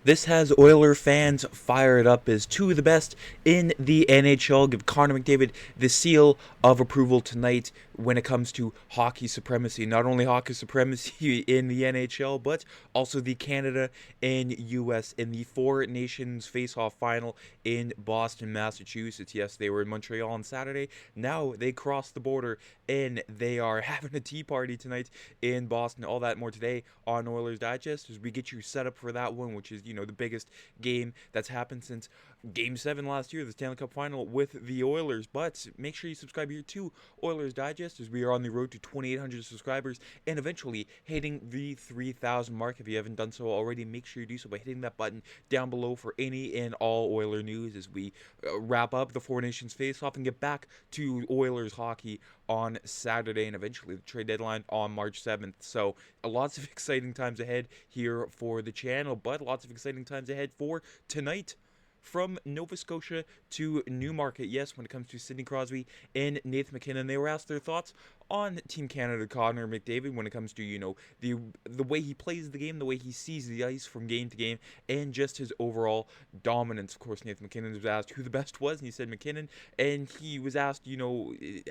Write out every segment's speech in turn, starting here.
This has Oiler fans fired up as two of the best in the NHL. Give Connor McDavid the seal of approval tonight when it comes to hockey supremacy. Not only hockey supremacy in the NHL, but also the Canada and U.S. in the Four Nations Faceoff final in Boston, Massachusetts. Yes, they were in Montreal on Saturday. Now they crossed the border and they are having a tea party tonight in Boston. All that more today on Oilers Digest as we get you set up for that one, which is, the biggest game that's happened since Game 7 last year, the Stanley Cup Final with the Oilers. But make sure you subscribe here to Oilers Digest as we are on the road to 2,800 subscribers and eventually hitting the 3,000 mark. If you haven't done so already, make sure you do so by hitting that button down below for any and all Oiler news as we wrap up the Four Nations Faceoff and get back to Oilers hockey on Saturday and eventually the trade deadline on March 7th. So lots of exciting times ahead here for the channel, but lots of exciting times ahead for tonight. From Nova Scotia to Newmarket, yes, when it comes to Sidney Crosby and Nathan MacKinnon, they were asked their thoughts on Team Canada Connor McDavid when it comes to, the way he plays the game, the way he sees the ice from game to game, and just his overall dominance. Of course, Nathan MacKinnon was asked who the best was, and he said MacKinnon, and he was asked,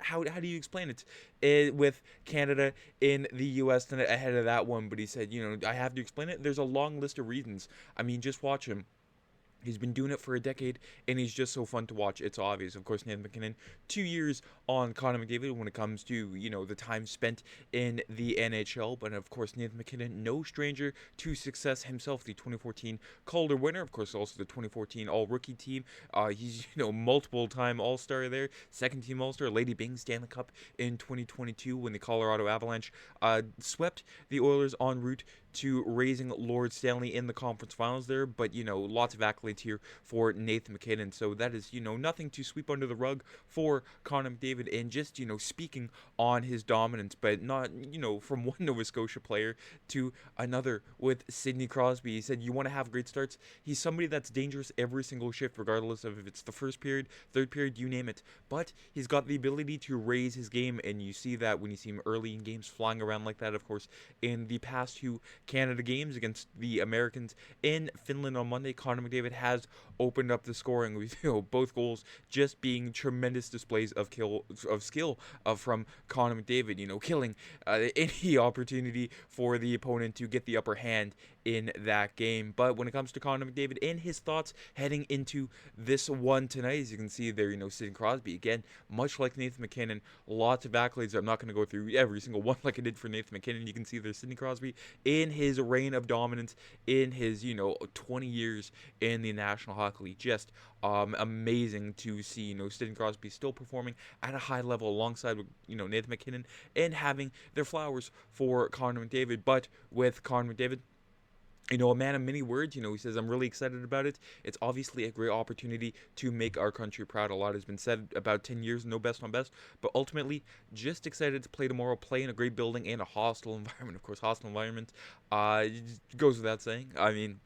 how do you explain it with Canada in the U.S. tonight ahead of that one, but he said, I have to explain it. There's a long list of reasons. I mean, just watch him. He's been doing it for a decade, and he's just so fun to watch. It's obvious. Of course, Nathan MacKinnon, 2 years on Connor McDavid when it comes to, the time spent in the NHL. But, of course, Nathan MacKinnon, no stranger to success himself. The 2014 Calder winner. Of course, also the 2014 All-Rookie team. He's, multiple-time All-Star there. Second-team All-Star. Lady Byng Stanley Cup in 2022 when the Colorado Avalanche swept the Oilers en route to raising Lord Stanley in the conference finals there. But, lots of accolades here for Nathan MacKinnon. So that is, nothing to sweep under the rug for Connor McDavid. And just, speaking on his dominance, but not, from one Nova Scotia player to another with Sidney Crosby. He said, you want to have great starts. He's somebody that's dangerous every single shift, regardless of if it's the first period, third period, you name it. But he's got the ability to raise his game, and you see that when you see him early in games flying around like that. Of course, in the past two Canada games against the Americans in Finland on Monday, Connor McDavid has opened up the scoring with both goals just being tremendous displays of skill from Connor McDavid, killing any opportunity for the opponent to get the upper hand in that game. But when it comes to Connor McDavid and his thoughts heading into this one tonight, as you can see there, Sidney Crosby, again, much like Nathan MacKinnon, lots of accolades. I'm not going to go through every single one like I did for Nathan MacKinnon. You can see there's Sidney Crosby in his reign of dominance in his, 20 years in the National Hockey League. Just amazing to see, Sidney Crosby still performing at a high level alongside with, Nathan MacKinnon and having their flowers for Connor McDavid. But with Connor McDavid, a man of many words, he says, I'm really excited about it. It's obviously a great opportunity to make our country proud. A lot has been said about 10 years, no best on best, but ultimately just excited to play tomorrow, play in a great building and a hostile environment. Of course, hostile environment goes without saying. I mean,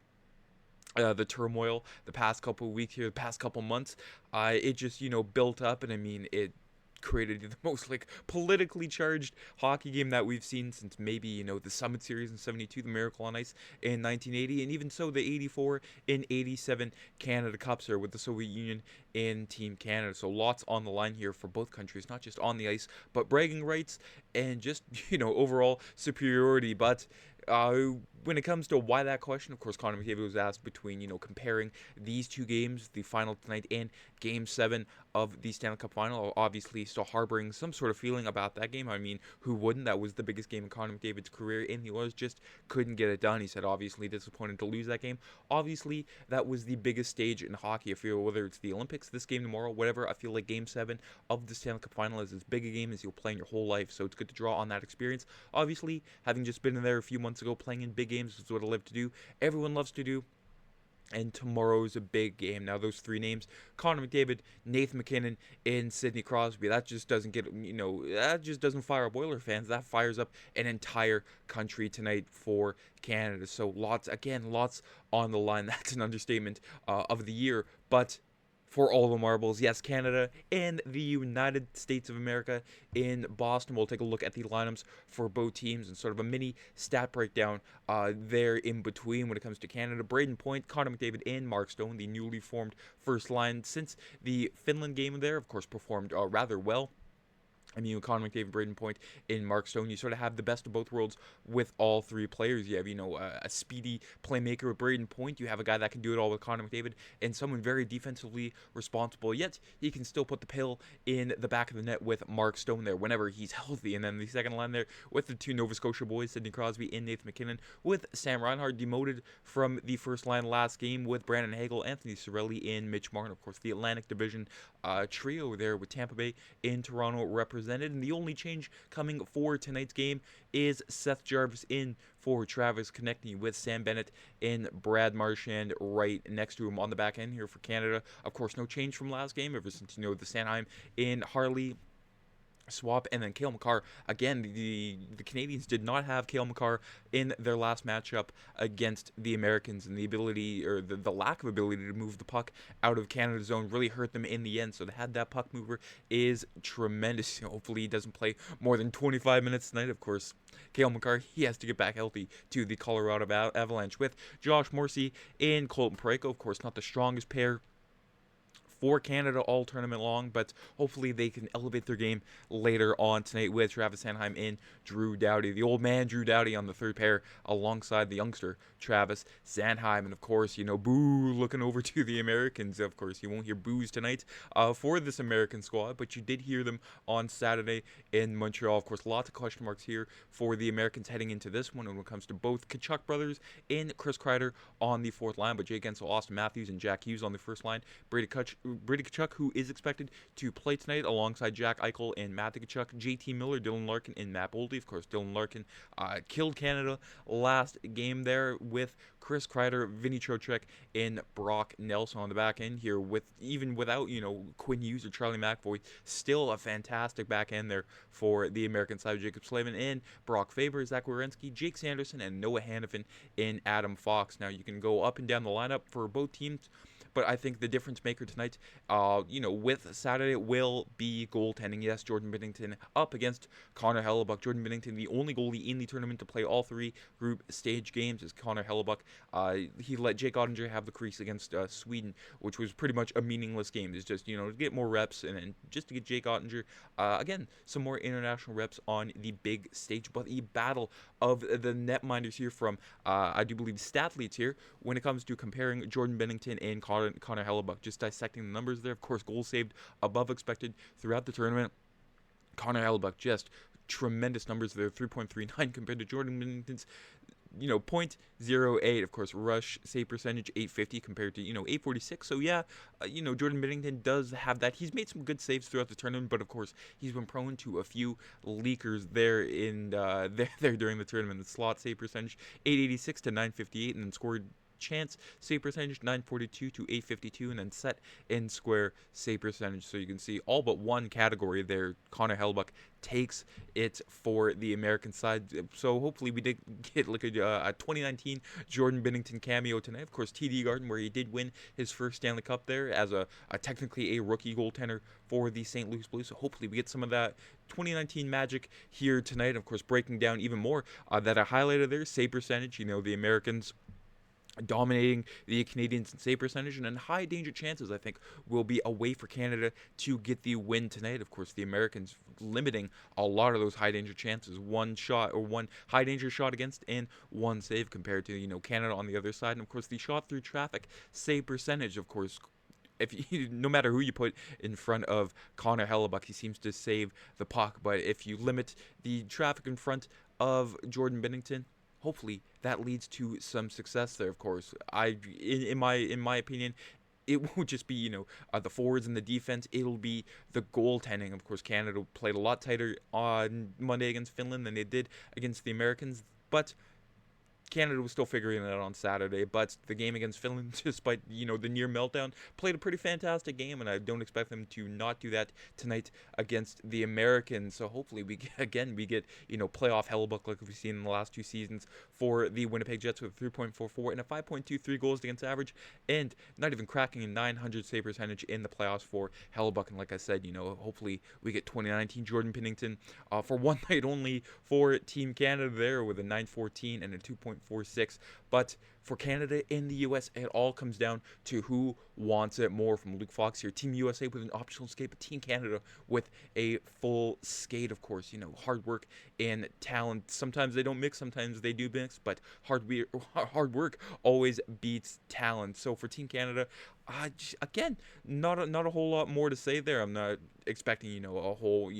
the turmoil the past couple of weeks here, the past couple months, it just, built up, and I mean, it created the most politically charged hockey game that we've seen since maybe the Summit Series in 72, the Miracle on Ice in 1980, and even so the 84 and 87 Canada Cups there with the Soviet Union in Team Canada. So lots on the line here for both countries, not just on the ice but bragging rights and just overall superiority. But when it comes to why that question, of course, Connor McDavid was asked between, comparing these two games, the final tonight and Game 7 of the Stanley Cup Final, obviously still harboring some sort of feeling about that game. I mean, who wouldn't? That was the biggest game in Connor McDavid's career, and he just couldn't get it done. He said, obviously disappointed to lose that game. Obviously, that was the biggest stage in hockey. I feel whether it's the Olympics, this game tomorrow, whatever, I feel like Game 7 of the Stanley Cup Final is as big a game as you'll play in your whole life, so it's good to draw on that experience. Obviously, having just been in there a few months ago, playing in big games is what I love to do. Everyone loves to do. And tomorrow's a big game. Now, those three names, Connor McDavid, Nathan MacKinnon, and Sidney Crosby, that just doesn't get, that just doesn't fire up Oiler fans. That fires up an entire country tonight for Canada. So lots on the line. That's an understatement of the year. But for all the marbles. Yes, Canada and the United States of America in Boston. We'll take a look at the lineups for both teams and sort of a mini stat breakdown there in between when it comes to Canada. Braden Point, Connor McDavid, and Mark Stone, the newly formed first line since the Finland game there, of course, performed rather well. I mean, Connor McDavid, Braden Point, and Mark Stone, you sort of have the best of both worlds with all three players. You have, a speedy playmaker with Braden Point. You have a guy that can do it all with Connor McDavid, and someone very defensively responsible. Yet he can still put the pill in the back of the net with Mark Stone there whenever he's healthy. And then the second line there with the two Nova Scotia boys, Sidney Crosby and Nathan MacKinnon, with Sam Reinhart demoted from the first line last game with Brandon Hagel, Anthony Cirelli, and Mitch Martin. Of course, the Atlantic Division trio there with Tampa Bay and Toronto represented. And the only change coming for tonight's game is Seth Jarvis in for Travis Konecny with Sam Bennett and Brad Marchand right next to him on the back end here for Canada. Of course, no change from last game ever since, the Sanheim and Harley swap. And then Cale Makar, again, the Canadians did not have Cale Makar in their last matchup against the Americans, and the ability, or the lack of ability to move the puck out of Canada's zone really hurt them in the end. So to have that puck mover is tremendous. Hopefully he doesn't play more than 25 minutes tonight. Of course, Cale Makar, he has to get back healthy to the Colorado Avalanche with Josh Morrissey and Colton Parayko. Of course, not the strongest pair for Canada all tournament long, but hopefully they can elevate their game later on tonight with Travis Sanheim and Drew Doughty. The old man Drew Doughty on the third pair alongside the youngster Travis Sanheim. And of course, boo looking over to the Americans. Of course, you won't hear boos tonight for this American squad, but you did hear them on Saturday in Montreal. Of course, lots of question marks here for the Americans heading into this one when it comes to both Tkachuk brothers and Chris Kreider on the fourth line, but Jake Guentzel, Austin Matthews, and Jack Hughes on the first line. Brady Tkachuk, who is expected to play tonight alongside Jack Eichel and Matthew Tkachuk, JT Miller, Dylan Larkin, and Matt Boldy. Of course, Dylan Larkin killed Canada last game there with Chris Kreider, Vinny Trocheck, and Brock Nelson on the back end here, even without Quinn Hughes or Charlie McAvoy. Still a fantastic back end there for the American side. Jacob Slavin and Brock Faber, Zach Werenski, Jake Sanderson, and Noah Hannafin and Adam Fox. Now you can go up and down the lineup for both teams, but I think the difference maker tonight, with Saturday will be goaltending. Yes, Jordan Binnington up against Connor Hellebuyck. Jordan Binnington, the only goalie in the tournament to play all three group stage games, is Connor Hellebuyck. He let Jake Ottinger have the crease against Sweden, which was pretty much a meaningless game. It's just, to get more reps and just to get Jake Ottinger, again, some more international reps on the big stage. But the battle of the netminders here from, I do believe, Stathletes here when it comes to comparing Jordan Binnington and Connor Hellebuyck. Just dissecting the numbers there. Of course, goals saved above expected throughout the tournament. Connor Hellebuyck, just tremendous numbers there, 3.39 compared to Jordan Binnington's .08. Of course, rush save percentage 850 compared to 846. So yeah, Jordan Binnington does have that. He's made some good saves throughout the tournament, but of course he's been prone to a few leakers there in there during the tournament. The slot save percentage 886 to 958, and then scored chance save percentage 942 to 852, and then set and square save percentage. So you can see all but one category there, Connor Hellebuyck takes it for the American side. So hopefully we did get like a 2019 Jordan Binnington cameo tonight. Of course, TD Garden, where he did win his first Stanley Cup there as a technically a rookie goaltender for the St. Louis Blues. So hopefully we get some of that 2019 magic here tonight. Of course, breaking down even more that I highlighted there, save percentage, the Americans dominating the Canadians in save percentage, and then high danger chances, I think, will be a way for Canada to get the win tonight. Of course, the Americans limiting a lot of those high danger chances, one shot or one high danger shot against and one save, compared to Canada on the other side. And of course, the shot through traffic save percentage, of course, no matter who you put in front of Connor Hellebuyck, he seems to save the puck. But if you limit the traffic in front of Jordan Binnington, hopefully that leads to some success there. Of course, in my opinion, it won't just be the forwards and the defense. It'll be the goaltending. Of course, Canada played a lot tighter on Monday against Finland than they did against the Americans, but Canada was still figuring it out on Saturday, but the game against Finland, despite, the near meltdown, played a pretty fantastic game, and I don't expect them to not do that tonight against the Americans. So hopefully we get playoff Hellebuck like we've seen in the last 2 seasons for the Winnipeg Jets with 3.44 and a 5.23 goals against average, and not even cracking a 900 save percentage in the playoffs for Hellebuck. And like I said, hopefully we get 2019 Jordan Pennington for one night only for Team Canada there with a 9.14 and a 2.46. But for Canada in the U.S., it all comes down to who wants it more. From Luke Fox here, Team USA with an optional skate, but Team Canada with a full skate, of course. Hard work and talent. Sometimes they don't mix, sometimes they do mix, but hard work always beats talent. So for Team Canada, again, not a whole lot more to say there. I'm not expecting, a whole,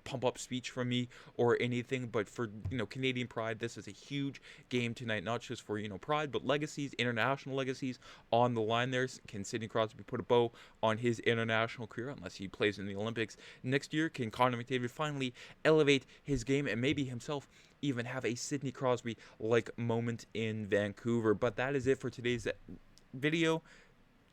pump up speech from me or anything, but for, Canadian pride, this is a huge game tonight, not just for, pride, but legacies, international legacies on the line there. Can Sidney Crosby put a bow on his international career, unless he plays in the Olympics next year? Can Connor McDavid finally elevate his game and maybe himself even have a Sidney Crosby-like moment in Vancouver? But that is it for today's video.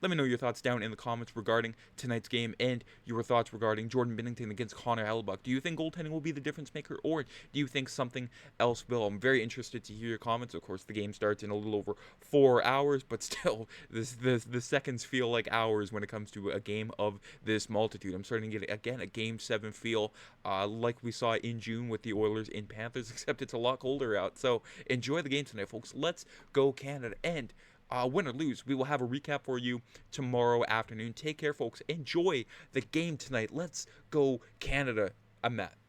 Let me know your thoughts down in the comments regarding tonight's game and your thoughts regarding Jordan Binnington against Connor Hellebuck. Do you think goaltending will be the difference maker, or do you think something else will? I'm very interested to hear your comments. Of course, the game starts in a little over 4 hours, but still, the seconds feel like hours when it comes to a game of this multitude. I'm starting to get, again, a Game 7 feel like we saw in June with the Oilers in Panthers, except it's a lot colder out. So enjoy the game tonight, folks. Let's go Canada. And win or lose, we will have a recap for you tomorrow afternoon. Take care, folks. Enjoy the game tonight. Let's go Canada. I'm Matt.